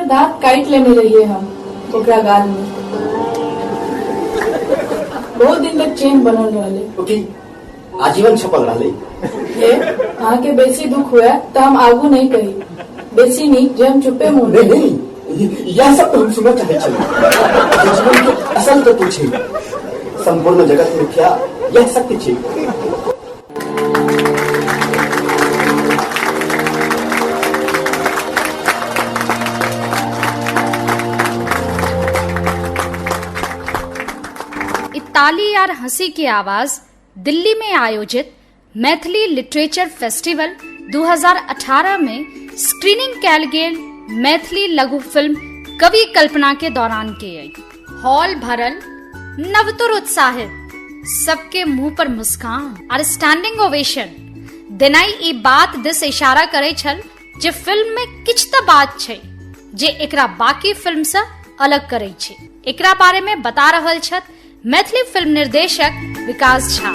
दांत काट लेने रहिए हम ओकरा गाल में। बहुत दिन तक चेन बनल रहे। ओके, आजीवन छपल रहे। अहाँ के बेसी दुख हुआ तो हम आगू नहीं कही, बेसी नहीं जे हम चुपे मुंह नहीं, यह सब तो हम सुनना चाहे जीवन के असल तो पूछे। संपूर्ण जगत में क्या यह सत्य छे? ताली और हंसी की आवाज दिल्ली में आयोजित मैथिली लिटरेचर फेस्टिवल 2018 में स्क्रीनिंग कैल गेल मैथिली लघु फिल्म कवि कल्पना के दौरान की गई। हॉल भरल, नवतुर उत्साहित, सबके मुंह पर मुस्कान और स्टैंडिंग ओवेशन देनाई ई बात दिस इशारा करे छल जे फिल्म में किछ त बात छै जे एकरा बाकी फिल्म से अलग करे छै। एकरा बारे में बता रहल छथ मैथिली फिल्म निर्देशक विकास झा।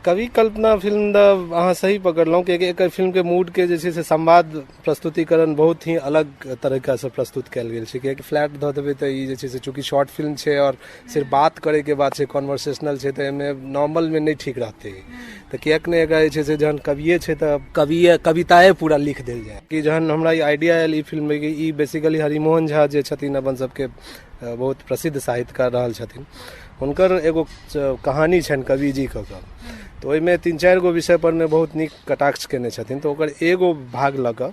कवि कल्पना फिल्म अहाँ सही पकड़लहुँ कि एक फिल्म के मूड के जे से संवाद प्रस्तुतिकरण बहुत ही अलग तरीका से प्रस्तुत कयल गेल छै। कियाकि फ्लैट धऽ देबै तऽ ई जे छै से चूँकि शॉर्ट फिल्म छै और सिर्फ बात करे के बाद छै, कॉन्वर्सेशनल छै, तऽ एहिमे नॉर्मल में नहीं ठीक रहतै। तऽ कियाक नहि एकरा जे छै से जहन कविए छै तऽ कविताए पूरा लिख देल जाय। कि जहन हमरा ई आइडिया आयल ई फिल्म में, ई बेसिकली हरिमोहन झा जे छथिन अपन सबके बहुत प्रसिद्ध साहित्यकार रहल छथिन, हुनकर एगो कहानी छनि कवि जी के। तो ओहिमे 3-4 गो विषय पर में बहुत नीक कटाक्ष केने छथिन। तो ओकर एगो भाग लऽ कऽ,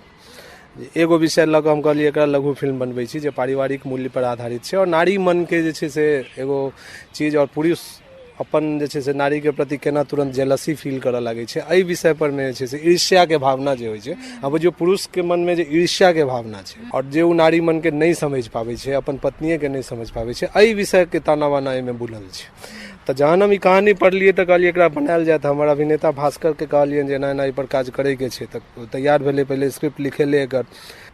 एगो विषय लऽ कऽ हम कहलिए एकरा लघु फिल्म बनबै छी जे पारिवारिक मूल्य पर आधारित छै और नारी मन के जे छै से एगो चीज और पुरुष अपन जे छै से नारी के प्रति केना तुरंत जेलसी फील करऽ लागै छै, एहि विषय पर में जे छै से ईर्ष्या के भावना जे होइ छै, अब जो पुरुष के मन में जे ईर्ष्या के भावना छै और जे उ नारी मन के नहीं समझ पाबै छै, अपन पत्नीए के नहीं समझ पाबै छै, एहि विषय के ताना बाना एहिमे बुनल छै। तऽ जहन हम ई कहानी पढ़लियै तऽ कहलियै एकरा बनायल जाय। तऽ हमर अभिनेता भास्कर के कहलियनि जे एना एना एहि पर काज करे के छै। तऽ तैयार भेलै, पहिले स्क्रिप्ट लिखेले एकर।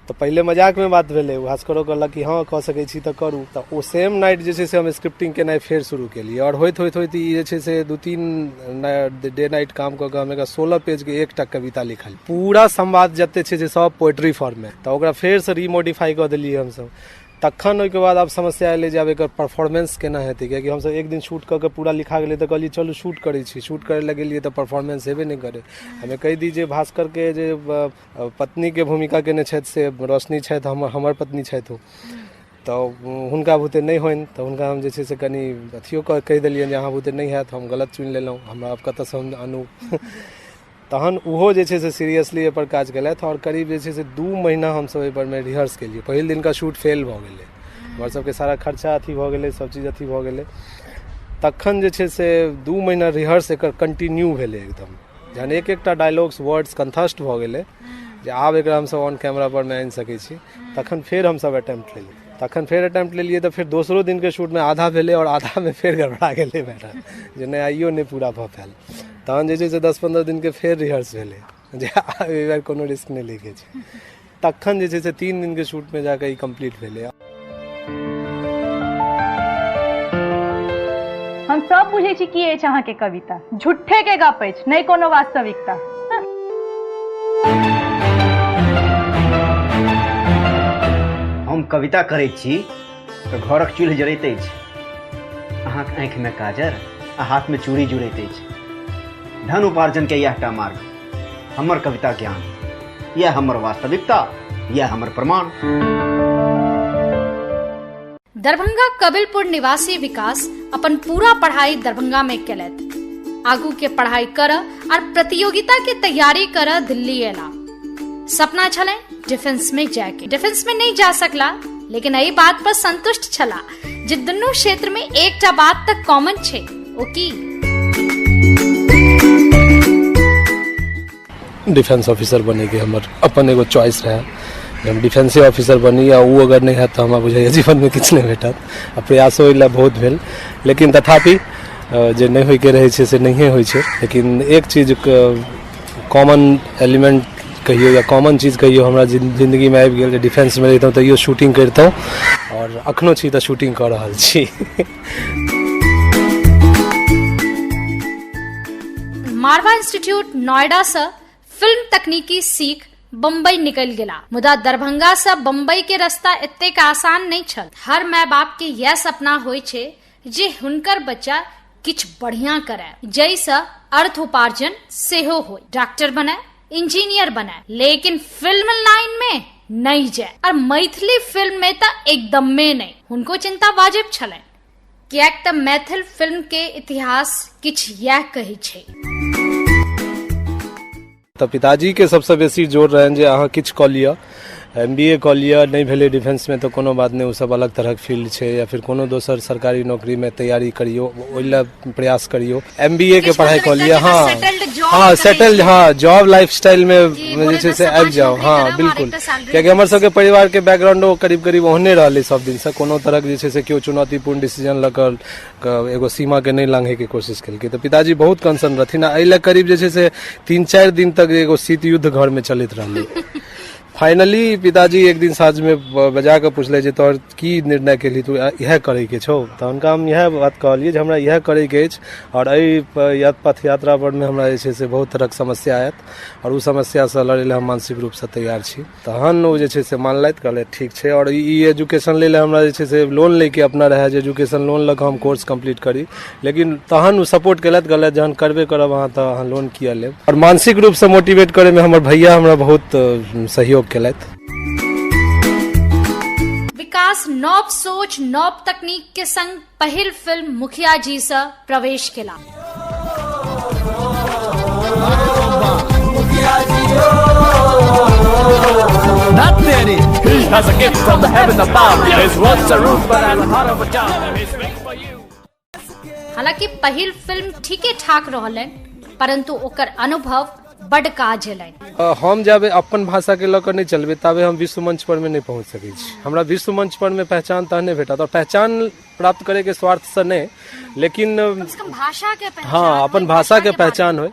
तो पहले मजाक में बात भेलै, भास्करो कहलक कि हाँ कह सकै छी तऽ करू। तऽ ओ सेम नाइट जे छै से हम स्क्रिप्टिंग केनाइ फेर शुरू केलियै और होइत ई जे छै से 2-3 डे नाइट काम कऽ के हम एकरा 16 पेज के एकटा कविता लिखल, पूरा संवाद जते छै से सब पोएट्री फॉर्म में। तऽ ओकरा फेर से रीमोडिफाई कऽ देलियै हमसब। तखन ओहिके बाद आब समस्या एलै जे आब एकर परफॉर्मेंस केना हेतै। कियाकि हमसब एक दिन शूट कऽ के पूरा लिखा गेलै तऽ कहलियै चलू शूट करै छी। शूट करे लए गेलियै तऽ परफॉर्मेंस हेबे नहि करे। हमें कहि दी जे भास्कर के जे पत्नी के भूमिका केने छथि से रोशनी छथि, हमर पत्नी छथि ओ, तऽ हुनका बुते नहि होनि। तऽ हुनका हम जे छै से कनि अथियो कहि देलियनि जे अहाँ बुते नहि हैत, हम गलत चुनि लेलहुँ, हमरा आब कतऽसँ हम आनू। तहन उहो जे छै से सीरियसली एहि पर काज केलथि और करीब जे छै से 2 महीना हमसब एहि पर में रिहर्स केलियै। पहिल दिन का शूट फेल भऽ गेलै, हमर सबके सारा खर्चा अथी भऽ गेलै, सब चीज अथी भऽ गेलै। तखन जे छै से 2 महीना रिहर्स एकर कंटिन्यू भेलै एकदम। जहन एक-एकटा डायलॉग्स वर्ड्स कंठस्थ भऽ गेलै जे आब एकरा हमसब ऑन कैमरा पर में आनि सकै छी, तखन फेर हमसब अटेम्प्ट लेलियै। तऽ फिर दोसरो दिन के शूट में आधा भेलै और आधा में फेर गड़बड़ा गेलै मैटर, जे नहि आइयो नहि पूरा भऽ पायल। तहन जे छै से 10-15 दिन के फेर रिहर्स भेलै जे एहि बेर कोनो रिस्क नहि लै के छै। तखन जे छै से 3 दिन के शूट में जाके ई कंप्लीट भेलै। हम सब बुझे छी की अछि अहाँ के कविता, झूठे के गप अछि, नहीं कोनो वास्तविकता। हम कविता करै छी तऽ घरक चूल्ह जरैत अछि, अहाँक आँखि में काजर आ हाथ में चूड़ी जुड़ैत अछि। धन उपार्जन के यह मार्ग, हमर कविता ज्ञान, यह हमर वास्तविकता, यह हमर प्रमाण। दरभंगा कबिलपुर निवासी विकास अपन पूरा पढ़ाई दरभंगा में केलथि। आगू के पढ़ाई कर और प्रतियोगिता के तैयारी कर दिल्ली एला। सपना छले डिफेंस में जाके, डिफेंस में नहीं जा सकला, लेकिन एहि बात पर संतुष्ट छला जे दुनू क्षेत्र में एकटा बात तक कॉमन छै, ओ की डिफेंस ऑफिसर बने के हमर अपन एगो चॉइस रहे। हम डिफेंस ऑफिसर बनी आ वो अगर नहीं है तो हमरा बुझाइए जीवन में किछु नहीं भेटत। आ प्रयासो एहि बहुत भेल, लेकिन तथापि जे नहीं होइके रहै छै से नहिए होइ छै। लेकिन एक चीज कॉमन एलिमेंट कहियो या कॉमन चीज कहियो हमरा जिंदगी में आबि गेल जे डिफेंस में रहितहुँ तैयो शूटिंग करितहुँ और अखनो छी तऽ शूटिंग कऽ रहल छी। मारवा इंस्टीट्यूट नोएडा से फिल्म तकनीकी सीख बम्बई निकल गेला। मुदा दरभंगा से बम्बई के रास्ता एतेक आसान नहीं छल। हर माय बाप के यह सपना होय छे जे हुनकर बच्चा किछ बढ़िया करे, जैसे अर्थ उपार्जन सेहो हो, डॉक्टर बने, इंजीनियर बने, लेकिन फिल्म लाइन में नहीं जाए। और मैथिली फिल्म में तो एकदम में नहीं। उनको चिंता वाजिब छले, कियाक त मैथिल फिल्म के इतिहास किछ यह कही छे। तो पिताजी के सबसे बेसी जोर रहन जे अहाँ किछ कऽ लिअ, MBA कऽ लिअ, नहीं भेलै डिफेंस में तो कोनो बात नहीं, ओ सब अलग तरह के फील्ड छै, या फिर कोनो दोसर सरकारी नौकरी में तैयारी करियो, ओइ ला प्रयास करियो। MBA के पढ़ाई कऽ लिअ, हाँ सेटल, हाँ जॉब लाइफस्टाइल में जे छै से आबि जाओ। हाँ बिल्कुल, कियाकि हमर सबके परिवार के बैकग्राउंडो करीब करीब ओहने रहलै सब दिन से, कोनो तरह के जे छै से केओ चुनौतीपूर्ण डिसीजन लऽ कऽ एगो सीमा के नहीं लांघे के कोशिश केलकै। तो पिताजी बहुत कंसर्न रहथिन, एहि ला करीब जे छै से 3-4 दिन तक एगो शीत युद्ध घर में चलैत रहलै। फाइनली पिताजी एक दिन साँझ में बजा के पूछले जे तोहर की निर्णय केली, तू यह करे के छौ? तो हुनका हम यह बात कहलिए जे हमरा यह करे के अछि, और एहि पथ यात्रा पर में हमरा जे छै से बहुत तरह के समस्या आयत, और उ समस्या से लड़े ला हम मानसिक रूप से तैयार छी। तहन ओ जे छै से मानलथि, कहले ठीक छै। और ई एजुकेशन ले हमरा जे छै से लोन लेके अपना रहे जे एजुकेशन लोन लऽ कऽ हम कोर्स कंप्लीट करी, लेकिन तहन उ सपोर्ट केलथि, कहलथि जहन करबे करब अहाँ तऽ अहाँ लोन किया लेब। और मानसिक रूप से मोटिवेट करे में हमर भैया हमरा बहुत सहयोग केलथि। विकास नव सोच नव तकनीक के संग पहिल फिल्म मुखिया जी से प्रवेश केला। Not daddy, he has a gift from the heaven above. His words are rude, but has a heart of a dove. He's made for you. हालांकि पहिल फिल्म ठीके ठाक रहलन, परंतु ओकर अनुभव बड़ काज एलनि। हम जब अपन भाषा के लऽ नहीं चलबे तबे हम विश्व मंच पर में नहीं पहुंच सकै छी। हमरा विश्व मंच पर में पहचान तहने भेटत, और पहचान प्राप्त करे के स्वार्थ से नहीं, लेकिन भाषा के पहचान, हाँ अपन भाषा के पहचान हो,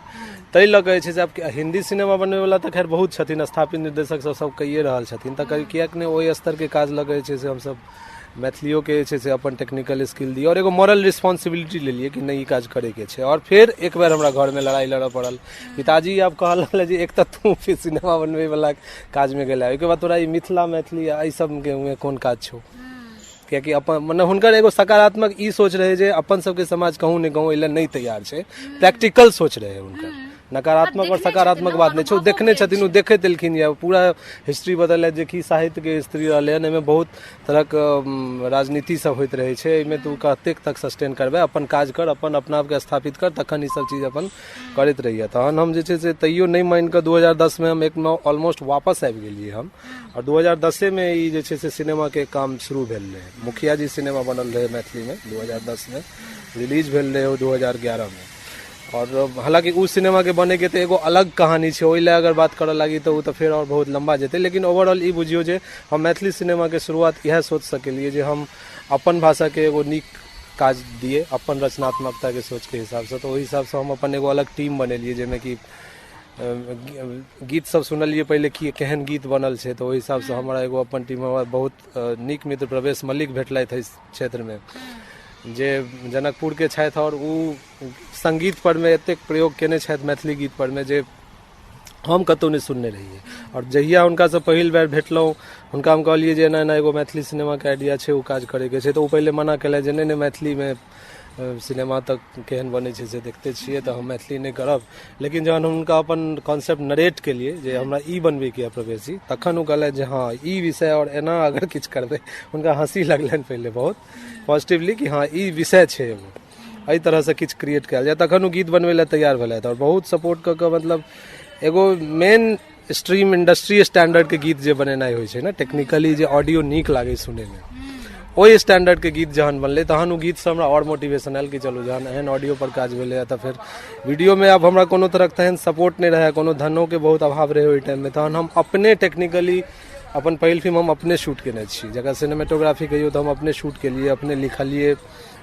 तै लऽ कऽ जे छै से हिंदी सिनेमा बनबै वाला तऽ खैर बहुत छथिन, स्थापित निर्देशक सब कइए रहल छथिन, तऽ कियाक नहि ओहि स्तर के काज लऽ कऽ जे छै से हमसब मैथिलियों के जे छै से अपन टेक्निकल स्किल दिए, और एगो मॉरल रिस्पॉन्सिबिलिटी ले लिए कि नहीं ई काज करे के छै। और फिर एक बार हमरा घर में लड़ाई लड़ऽ पड़ल। पिताजी आब कहल जे एक तऽ तू फिर सिनेमा बनबै वाला काज में गेला, ओहिके बाद तोरा ई मिथिला मैथिली एहि सब के कोन काज छौ? कियाकि अपन मने हुनकर एगो सकारात्मक ई सोच रहे जे अपन सबके समाज कहूँ ने कहूँ एहि नहीं तैयार छै, प्रैक्टिकल सोच रहे हुनकर, नकारात्मक और सकारात्मक बात नहीं छै। देखने छथिन, देखैत एलखिन, या पूरा हिस्ट्री बदल जे कि साहित्य के स्त्री रहलै हन, एहिमे बहुत तरह के राजनीति सब होइत रहे छै, एहिमे तू कतेक तक सस्टेन करबै, अपन काज कर, अपन अपना आप के स्थापित कर, तखन ई सब चीज अपन करैत रहिए। तहन हम जे छै से तैयो नहीं मान कऽ 2010 में हम एक ऑलमोस्ट वापस आबि गेलियै हम, और 2010 में ई जे छै से सिनेमा के काम शुरू भेल रहे। मुखिया जी सिनेमा बनल रहे मैथिली में 2010 में, रिलीज भेल रहे 2011 में। और हालांकि उस सिनेमा के बने के तो एगो अलग कहानी छै, ओहि ला अगर बात करऽ लागी तो फिर और बहुत लंबा जेते, लेकिन ओवरऑल ई बुझियो जे हम मैथिली सिनेमा के शुरुआत यह सोच सकेलिए जे हम अपन भाषा के एगो नीक काज दिए, अपन रचनात्मकता के सोच के हिसाब से। तो ओहि हिसाब से हम अपन एगो अलग टीम बनेलिए, जेमे कि गीत सब सुनलिए पहले कि केहन गीत बनल छै, तो ओहि हिसाब से हमारा एगो अपन टीम में बहुत नीक मित्र प्रवेश मलिक भेटलथि इस क्षेत्र में, जे जनकपुर के छथि, और उ संगीत पर में एतेक प्रयोग केने छथि मैथिली गीत पर में जे हम कतौ नहीं सुनने रहिए। और जहिया हुनका से पहिल बेर भेटलहुँ, हुनका हम कहलिए जे ना एगो मैथिली सिनेमा के आइडिया छै, ओ काज करे के छै, तो ओ पहले मना केलथि जे नहीं मैथिली में सिनेमा तक केहन बने छै से देखते छियै, तो हम मैथिली नहीं करब। लेकिन जहन हुनका अपन कॉन्सेप्ट नरेट के लिए जे हमरा ई बनबे के प्रवेश, तखन ओ कहलथि जे हाँ ई विषय और एना अगर किछु करबै, हुनका हंसी लगलनि पहले बहुत पॉजिटिवली कि हाँ ई विषय छै, एगो एहि तरह से किछु क्रिएट कयल जाय, तखन ओ गीत बनबै ला तैयार भेलथि। और बहुत सपोर्ट कऽ कऽ, मतलब एगो मेन स्ट्रीम इंडस्ट्री स्टैंडर्ड के गीत जे बनेनाइ होइ छै ना, टेक्निकली जे ऑडियो नीक लागे सुने में, ओहि स्टैंडर्ड के गीत जहन बनले, तहन ओ गीत से हमरा और मोटिवेशन आयल कि चलू जहन एहन ऑडियो पर काज भेलै, तऽ फिर वीडियो में अब हमरा कोनो तरह तेहन सपोर्ट नहीं रहे, कोनो धनों के बहुत अभाव रहे ओहि टाइम में, तहन हम अपने टेक्निकली अपन पहिल फिल्म हम अपने शूट केने छी, जगह सिनेमेटोग्राफी कहियो तो हम अपने शूट केलिए, अपने लिखलिए,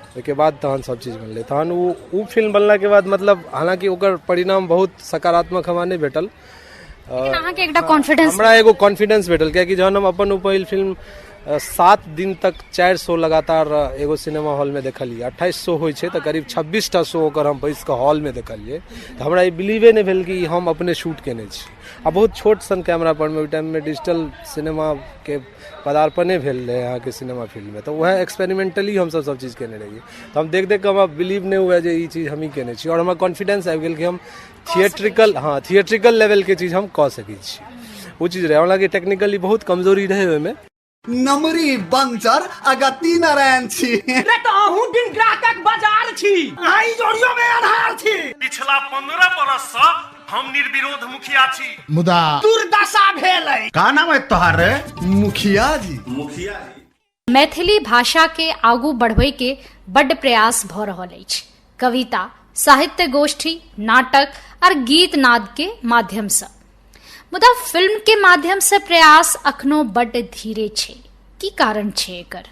ओहिके बाद तहन सब चीज बनलै। तहन ओ फिल्म बनला के बाद मतलब हालांकि ओकर परिणाम बहुत सकारात्मक हमरा नहीं भेटल, लेकिन अहाँके एकटा कॉन्फिडेंस, हमरा एगो कॉन्फिडेंस भेटल, कियाकि जहन हम अपन पहिल फिल्म 7 दिन तक 4 शो लगातार एगो सिनेमा हॉल में देखलिए। 28 शो होइ छै तऽ करीब 26टा शो ओकर हम बैस कऽ हॉल में देखलिए तऽ हमरा ई बिलीवे नहि भेल कि हम अपने शूट केने छी। आ बहुत छोट सन कैमरा पर में ओहि टाइम में डिजिटल सिनेमा के पदार्पणे भेल रहे यहाँ के सिनेमा फील्ड में, तो वह एक्सपेरिमेंटली हम सब चीज केने रहिए। तो हम देख देख के हमरा बिलीव नहीं हुआ जे ई चीज हम ही केने छी और हमरा कॉन्फिडेंस आबि गेल कि हम थिएट्रिकल लेवल के चीज हम कऽ सकै छी। वो चीज रहे, हालांकि टेक्निकली बहुत कमजोरी रहे ओहिमे। नमरी बंचर अगति नारायण छी रे तो अहूँ दिन ग्राहक बाजार छी, आई जोड़ियो में आधार छी। पिछला 15 बरस से हम निर्विरोध मुखिया छी, मुदा दुर्दशा भेल है। का नाम है तोहार? मुखिया जी। मैथिली भाषा के आगू बढ़बै के बड्ड प्रयास भ रहल अछि। कविता, साहित्य गोष्ठी, नाटक और गीत नाद के माध्यम से। मुदा फिल्म के माध्यम से प्रयास अखनो बड्ड धीरे छे। की कारण छे एकर?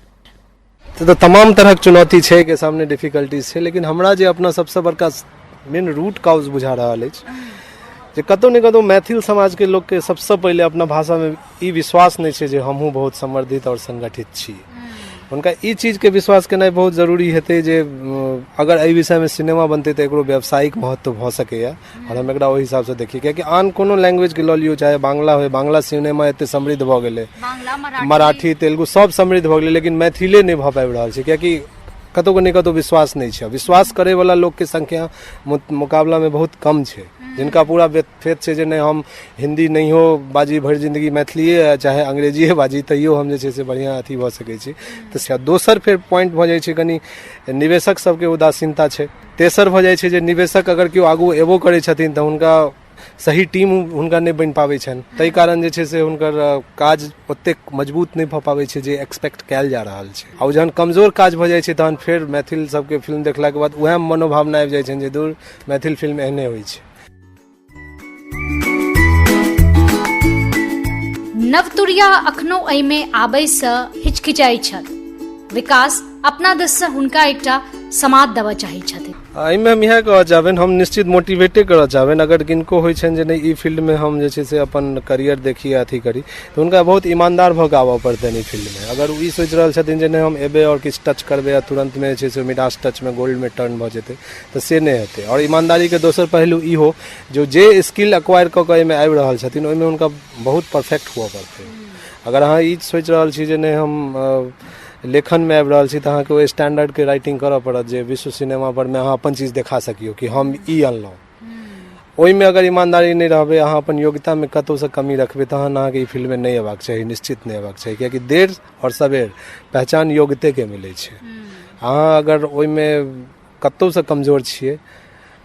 तो तमाम तरह के चुनौती छे के सामने, डिफिकल्टीज छे, लेकिन हमरा जे अपना सबसे बड़का मेन रूट काउज बुझा रहल अछि जे कतौ ने कतौ मैथिल समाज के लोग के सबसे पहले अपना भाषा में ई विश्वास नहीं छे जे हमहू बहुत समर्थित और संगठित छी। उनका ई चीज के विश्वास करना बहुत जरूरी हेते जे अगर एहि विषय में सिनेमा बनते तो एकरो व्यावसायिक महत्व भ सकेया और हम एकरा ओहि हिसाब से देखिए। कियाकि आन कोनो लैंग्वेज के लऽ लियो, चाहे बांग्ला हो, बांग्ला सिनेमा एते समृद्ध भ गेलै, मराठी, तेलुगु सब समृद्ध भ गेलै, लेकिन मैथिले नहीं भ पाबि रहल छै कियाकि कतौ को नहीं कतौ विश्वास नहीं है। विश्वास करे वाला लोग के संख्या मुकाबला में बहुत कम है, जिनका पूरा फेथ है जे नहीं हम हिंदी नहीं हो बाजी भरि जिंदगी मैथिलीए चाहे अंग्रेजीए बाजी तैयो हम जे से बढ़िया अथी भ सकै छी। तो दोसर फिर पॉइंट भ जाय छै कनी निवेशक सबके उदासीनता छै। तेसर भ जाय छै जे निवेशक अगर केओ आगू एबो करै छथिन तऽ हुनका सही टीम हुनका नहीं बनि पाबै छनि, ताहि कारण जे छै से हुनकर काज ओतेक मजबूत नहीं भ पाबै छै जे एक्सपेक्ट कयल जा रहल छै। और जहन कमजोर काज भ जाय छै तहन फिर मैथिल सबके फिल्म देखला के बाद उएह मनोभावना आबि जाय छै जे दूर मैथिल फिल्म एहने होइ छै। नवतुरिया अखनो एहि में आबय से हिचकिचाई छथि। विकास अपना दिस से हुनका एकटा समाद देबऽ चाहै छथिन। एहिमे हम इएह कहऽ चाहबनि, हम निश्चित मोटिवेटे करऽ चाहबनि अगर किनको होइ छनि जे नहि ई फील्ड में हम जे छै से अपन करियर देखी अथी करी तऽ हुनका बहुत ईमानदार भऽ कऽ आबऽ पड़तनि ई फील्ड में। अगर ई सोचि रहल छथिन जे नहि हम एबै और किछु टच करबै आ तुरंत में जे छै से मिडास टच में गोल्ड में टर्न भऽ जेतै तऽ से नहि हेतै। और ईमानदारी के दोसर पहलू ई हो जे स्किल एक्वायर कऽ कऽ एहिमे आबि रहल छथिन ओहिमे हुनका बहुत परफेक्ट हुअ पड़तै। अगर अहाँ ई सोचि रहल छी जे नहि हम लेखन में आबि रहल छी तऽ अहाँके ओ स्टैंडर्ड के राइटिंग करऽ पड़त जे विश्व सिनेमा पर में अहाँ अपन चीज देखा सकियो कि हम ई अनलहुँ। ओहिमे अगर ईमानदारी नहीं रहबै, अहाँ अपन योग्यता में कतौ से कमी रखबै तहन अहाँके ई फील्ड में नहीं अयबाक चाही, निश्चित नहीं अयबाक चाही। कियाकि देर और सबेर पहचान योग्यते के मिलै छै। अहाँ अगर ओहिमे कतौ से कमजोर छियै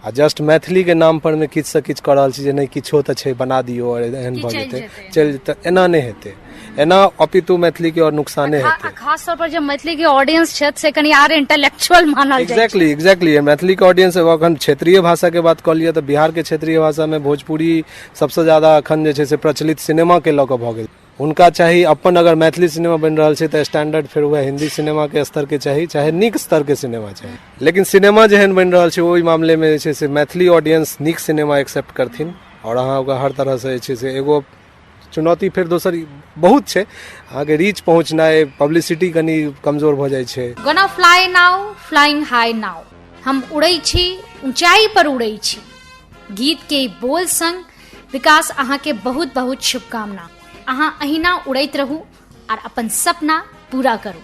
आ जस्ट मैथिली के नाम पर में किछु से किछु कऽ रहल छी जे नहीं किछो तऽ छै बना दियो और एहन भऽ जेतै चलि जेतै, एना नहीं हेतै। एना अपितु मैथिली के और नुकसाने हेतै। खास तौर पर जब मैथिली के ऑडियंस छथि से कनी आर इंटेलेक्चुअल मानल जाइ छै। एग्जैक्टली मैथिली के ऑडियंस अखन क्षेत्रीय भाषा के बात कऽ लिअ तऽ बिहार के क्षेत्रीय भाषा में भोजपुरी सबसे ज्यादा अखन जे छै से प्रचलित सिनेमा के लऽ कऽ भऽ गेल। उनका चाही अपन अगर मैथिली सिनेमा बनि रहल छै तऽ स्टैंडर्ड फिर वह हिंदी सिनेमा के स्तर के चाही, चाहे नीक स्तर के सिनेमा चाही। लेकिन सिनेमा जेहन बनि रहल छै ओहि मामले में जे छै से मैथिली ऑडियंस नीक सिनेमा एक्सेप्ट करथिन और अहाँ ओकरा हर तरह से जे छै से एगो चुनौती फिर दोसर बहुत छै, अहाँके रीच पहुँचनाइ, पब्लिसिटी कनी कमजोर भऽ जाइ छै। Gonna fly now flying high now, हम उड़ै छी ऊंचाई पर उड़ै छी। गीत के बोल संग विकास अहाँ के बहुत बहुत शुभकामना। अहाँ अहिना उड़ैत रहू और अपन सपना पूरा करू।